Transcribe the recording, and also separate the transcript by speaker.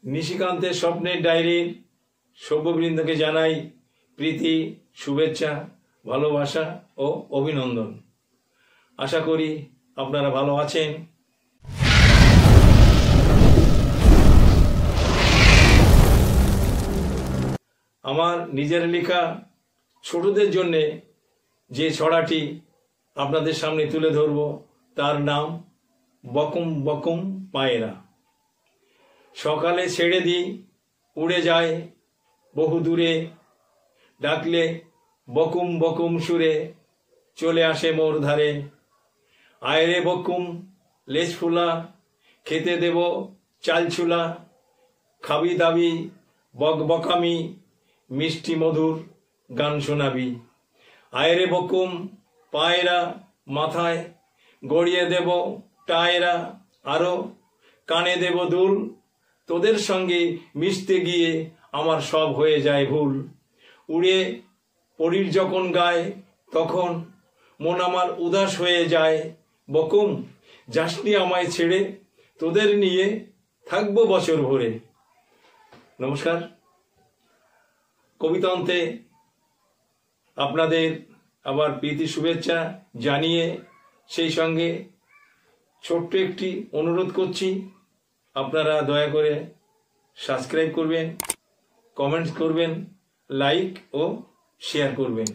Speaker 1: নিশিকান্তের স্বপ্নের ডায়েরির সভ্যবৃন্দকে জানাই প্রীতি, শুভেচ্ছা, ভালোবাসা ও অভিনন্দন। আশা করি আপনারা ভালো আছেন। আমার নিজের লেখা ছোটদের জন্য যে ছড়াটি আপনাদের সামনে তুলে ধরব তার নাম বকুম বকুম পায়রা। সকালে ছেড়ে দিই উড়ে যায় বহু দূরে, ডাকলে বকুম বকুম সুরে চলে আসে মোর ধারে। আয়রে বকুম লেজ ফুলা, খেতে দেব চাল ছুলা, খাবি দাবি বক বকামি, মিষ্টি মধুর গান শোনাবি। আয়রে বকুম পায়রা, মাথায় গড়িয়ে দেব টায়রা, আরো কানে দেব দুল, তোদের সঙ্গে মিশতে গিয়ে আমার সব হয়ে যায় ভুল। উড়ে পরীর যখন গায় তখন মন আমার উদাস হয়ে যায়। বকুম যাসনি আমায় ছেড়ে, তোদের নিয়ে থাকবো বছর ভরে। নমস্কার। কবিতান্তে আপনাদের আবার প্রীতি শুভেচ্ছা জানিয়ে সেই সঙ্গে ছোট্ট একটি অনুরোধ করছি, আপনারা দয়া করে সাবস্ক্রাইব করবেন, কমেন্টস করবেন, লাইক ও শেয়ার করবেন।